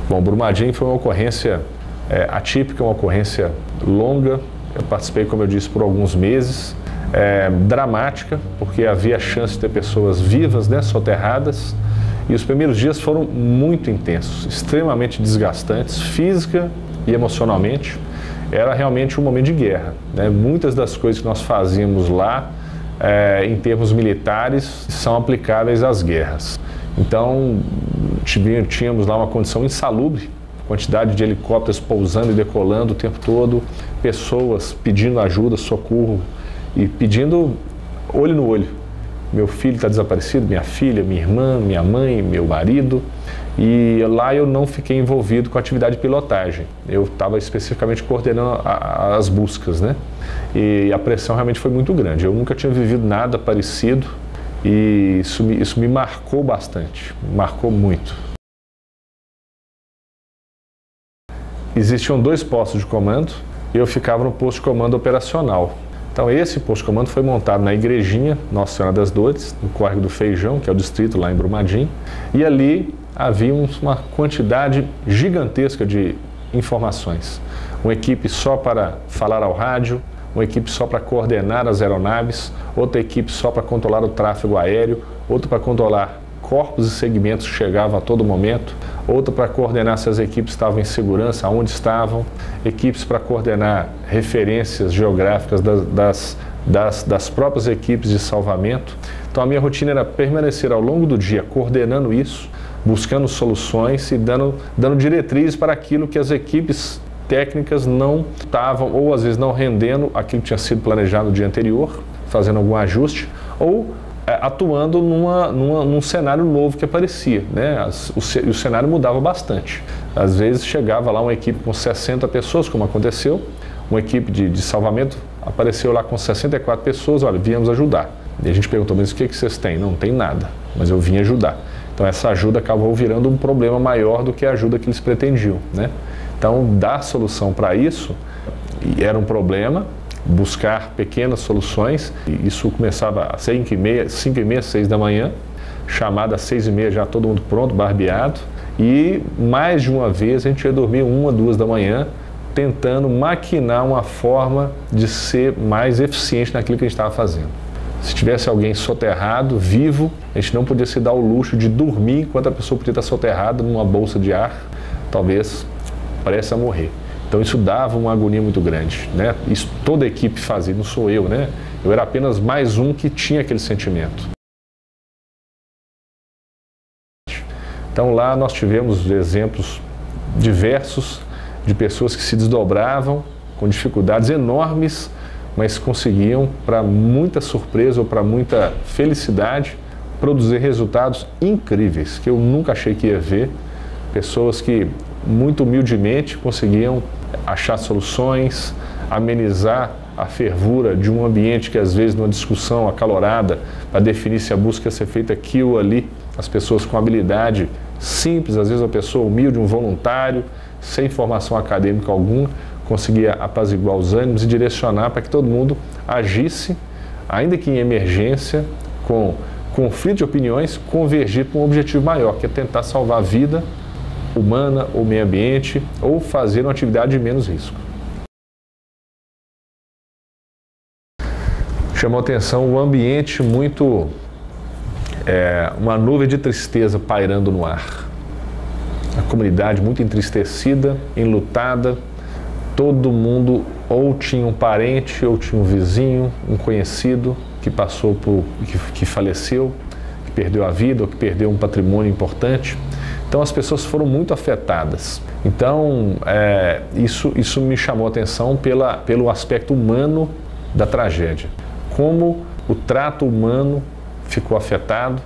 Bom, Brumadinho foi uma ocorrência atípica, uma ocorrência longa. Eu participei, como eu disse, por alguns meses. Dramática, porque havia a chance de ter pessoas vivas, né, soterradas. E os primeiros dias foram muito intensos, extremamente desgastantes, física e emocionalmente. Era realmente um momento de guerra, né? Muitas das coisas que nós fazíamos lá, em termos militares, são aplicáveis às guerras. Então, tínhamos lá uma condição insalubre, quantidade de helicópteros pousando e decolando o tempo todo, pessoas pedindo ajuda, socorro e pedindo olho no olho. Meu filho está desaparecido, minha filha, minha irmã, minha mãe, meu marido. E lá eu não fiquei envolvido com a atividade de pilotagem. Eu estava especificamente coordenando as buscas, né? E a pressão realmente foi muito grande. Eu nunca tinha vivido nada parecido e isso me marcou bastante, marcou muito. Existiam 2 postos de comando e eu ficava no posto de comando operacional. Então esse posto de comando foi montado na igrejinha Nossa Senhora das Dores, no Córrego do Feijão, que é o distrito lá em Brumadinho, e ali havia uma quantidade gigantesca de informações. Uma equipe só para falar ao rádio, uma equipe só para coordenar as aeronaves, outra equipe só para controlar o tráfego aéreo, outra para controlar corpos e segmentos que chegavam a todo momento, outra para coordenar se as equipes estavam em segurança, aonde estavam, equipes para coordenar referências geográficas das próprias equipes de salvamento. Então a minha rotina era permanecer ao longo do dia coordenando isso, buscando soluções e dando diretrizes para aquilo que as equipes técnicas não estavam, ou às vezes não rendendo aquilo que tinha sido planejado no dia anterior, fazendo algum ajuste, ou atuando num cenário novo que aparecia, né? O cenário mudava bastante. Às vezes chegava lá uma equipe com 60 pessoas, como aconteceu, uma equipe de salvamento apareceu lá com 64 pessoas, olha, viemos ajudar. E a gente perguntou, mas o que vocês têm? Não tem nada, mas eu vim ajudar. Então essa ajuda acabou virando um problema maior do que a ajuda que eles pretendiam, né? Então dar solução para isso era um problema, buscar pequenas soluções. E isso começava às 5h30, 6 da manhã, chamada às 6h30 já todo mundo pronto, barbeado. E mais de uma vez a gente ia dormir 1, 2 da manhã, tentando maquinar uma forma de ser mais eficiente naquilo que a gente estava fazendo. Se tivesse alguém soterrado, vivo, a gente não podia se dar o luxo de dormir enquanto a pessoa podia estar soterrada numa bolsa de ar, talvez prestes a morrer. Então isso dava uma agonia muito grande, né? Isso toda a equipe fazia, não sou eu, né? Eu era apenas mais um que tinha aquele sentimento. Então lá nós tivemos exemplos diversos de pessoas que se desdobravam com dificuldades enormes, mas conseguiam, para muita surpresa ou para muita felicidade, produzir resultados incríveis, que eu nunca achei que ia ver. Pessoas que muito humildemente conseguiam achar soluções, amenizar a fervura de um ambiente que às vezes numa discussão acalorada para definir se a busca ia ser feita aqui ou ali, as pessoas com habilidade simples, às vezes uma pessoa humilde, um voluntário, sem formação acadêmica alguma, conseguia apaziguar os ânimos e direcionar para que todo mundo agisse, ainda que em emergência, com conflito de opiniões, convergir para um objetivo maior, que é tentar salvar a vida humana ou meio ambiente, ou fazer uma atividade de menos risco. Chamou atenção o ambiente muito, uma nuvem de tristeza pairando no ar. A comunidade muito entristecida, enlutada, todo mundo ou tinha um parente, ou tinha um vizinho, um conhecido que passou que faleceu, que perdeu a vida, ou que perdeu um patrimônio importante. Então as pessoas foram muito afetadas. Então isso me chamou a atenção pelo aspecto humano da tragédia. Como o trato humano ficou afetado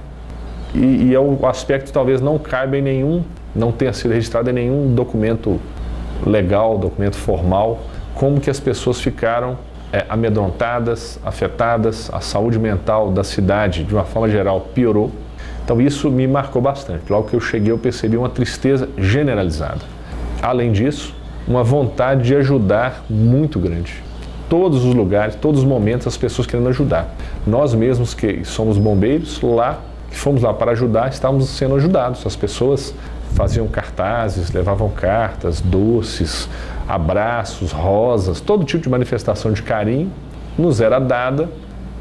e é o aspecto que talvez não caiba em nenhum, não tenha sido registrado em nenhum documento legal, documento formal, como que as pessoas ficaram amedrontadas, afetadas, a saúde mental da cidade, de uma forma geral, piorou. Então isso me marcou bastante. Logo que eu cheguei, eu percebi uma tristeza generalizada. Além disso, uma vontade de ajudar muito grande. Todos os lugares, todos os momentos, as pessoas querendo ajudar. Nós mesmos que somos bombeiros, que fomos lá para ajudar, estávamos sendo ajudados. As pessoas faziam cartazes, levavam cartas, doces, abraços, rosas, todo tipo de manifestação de carinho nos era dada,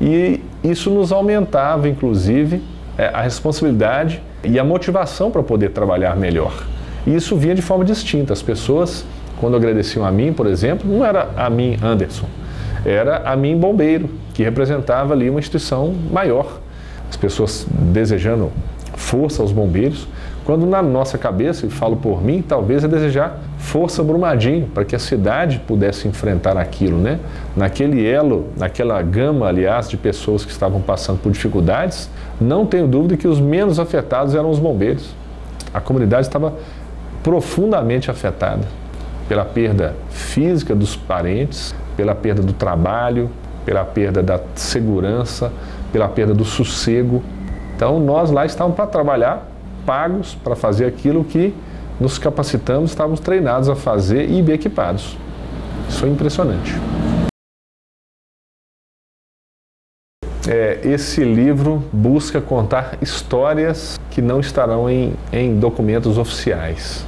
e isso nos aumentava, inclusive, a responsabilidade e a motivação para poder trabalhar melhor. E isso vinha de forma distinta. As pessoas, quando agradeciam a mim, por exemplo, não era a mim, Anderson, era a mim, bombeiro, que representava ali uma instituição maior. As pessoas desejando força aos bombeiros, quando na nossa cabeça, e falo por mim, talvez é desejar força Brumadinho, para que a cidade pudesse enfrentar aquilo, né? Naquele elo, naquela gama, aliás, de pessoas que estavam passando por dificuldades, não tenho dúvida que os menos afetados eram os bombeiros. A comunidade estava profundamente afetada pela perda física dos parentes, pela perda do trabalho, pela perda da segurança, pela perda do sossego. Então nós lá estávamos para trabalhar, pagos para fazer aquilo que nos capacitamos, estávamos treinados a fazer e bem equipados. Isso foi impressionante. Esse livro busca contar histórias que não estarão em documentos oficiais.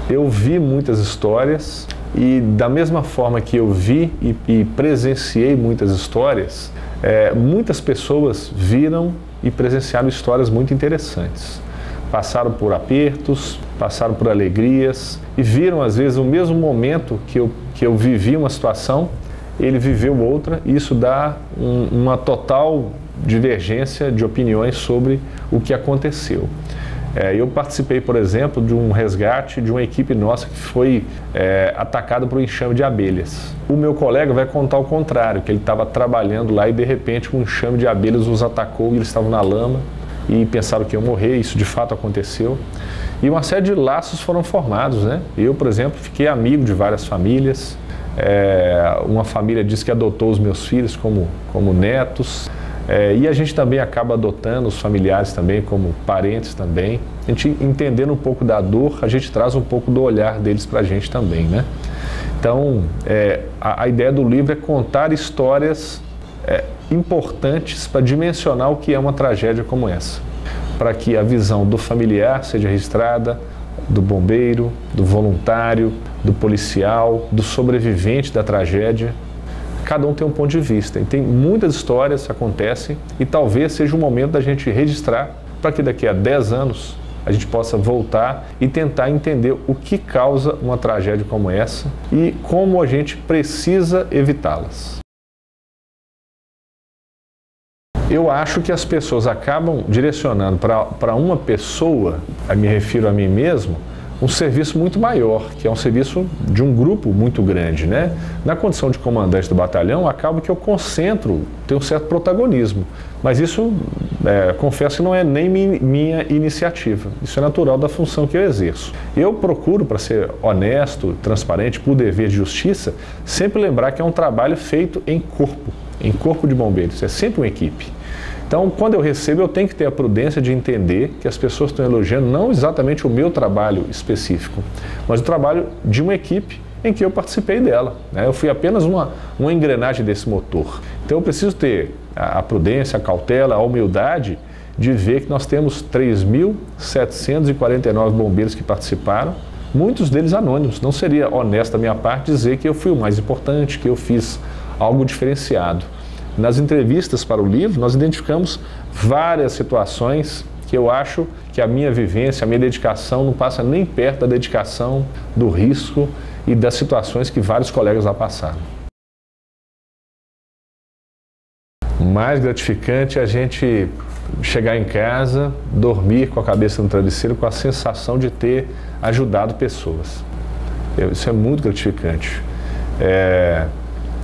Eu vi muitas histórias e da mesma forma que eu vi e presenciei muitas histórias, muitas pessoas viram e presenciaram histórias muito interessantes. Passaram por apertos, passaram por alegrias e viram às vezes o mesmo momento que eu vivi uma situação, ele viveu outra, e isso dá uma total divergência de opiniões sobre o que aconteceu. Eu participei, por exemplo, de um resgate de uma equipe nossa que foi atacada por um enxame de abelhas. O meu colega vai contar o contrário, que ele estava trabalhando lá e de repente um enxame de abelhas os atacou e eles estavam na lama e pensaram que iam morrer. Isso de fato aconteceu. E uma série de laços foram formados, né? Eu, por exemplo, fiquei amigo de várias famílias. Uma família disse que adotou os meus filhos como netos. E a gente também acaba adotando os familiares também como parentes também. A gente entendendo um pouco da dor, a gente traz um pouco do olhar deles para a gente também, né? Então, a ideia do livro é contar histórias importantes para dimensionar o que é uma tragédia como essa, para que a visão do familiar seja registrada, do bombeiro, do voluntário, do policial, do sobrevivente da tragédia. Cada um tem um ponto de vista, e tem muitas histórias que acontecem, e talvez seja o momento da gente registrar para que daqui a 10 anos a gente possa voltar e tentar entender o que causa uma tragédia como essa e como a gente precisa evitá-las. Eu acho que as pessoas acabam direcionando para uma pessoa, me refiro a mim mesmo, um serviço muito maior, que é um serviço de um grupo muito grande, né? Na condição de comandante do batalhão, acaba que eu concentro, tenho um certo protagonismo, mas isso, confesso que não é nem minha iniciativa, isso é natural da função que eu exerço. Eu procuro, para ser honesto, transparente, por dever de justiça, sempre lembrar que é um trabalho feito em corpo de bombeiros, é sempre uma equipe. Então, quando eu recebo, eu tenho que ter a prudência de entender que as pessoas estão elogiando não exatamente o meu trabalho específico, mas o trabalho de uma equipe em que eu participei dela, né? Eu fui apenas uma engrenagem desse motor. Então, eu preciso ter a prudência, a cautela, a humildade de ver que nós temos 3.749 bombeiros que participaram, muitos deles anônimos. Não seria honesto da minha parte dizer que eu fui o mais importante, que eu fiz algo diferenciado. Nas entrevistas para o livro, nós identificamos várias situações que eu acho que a minha vivência, a minha dedicação não passa nem perto da dedicação, do risco e das situações que vários colegas lá passaram. Mais gratificante é a gente chegar em casa, dormir com a cabeça no travesseiro, com a sensação de ter ajudado pessoas. Isso é muito gratificante.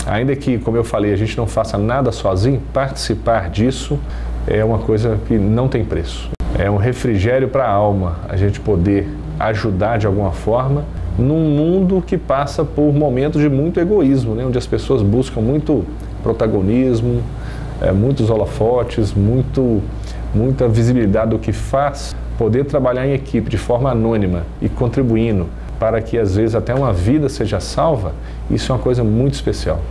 Ainda que, como eu falei, a gente não faça nada sozinho, participar disso é uma coisa que não tem preço. É um refrigério para a alma, a gente poder ajudar de alguma forma num mundo que passa por momentos de muito egoísmo, né? Onde as pessoas buscam muito protagonismo, muitos holofotes, muita visibilidade do que faz. Poder trabalhar em equipe de forma anônima e contribuindo para que às vezes até uma vida seja salva, isso é uma coisa muito especial.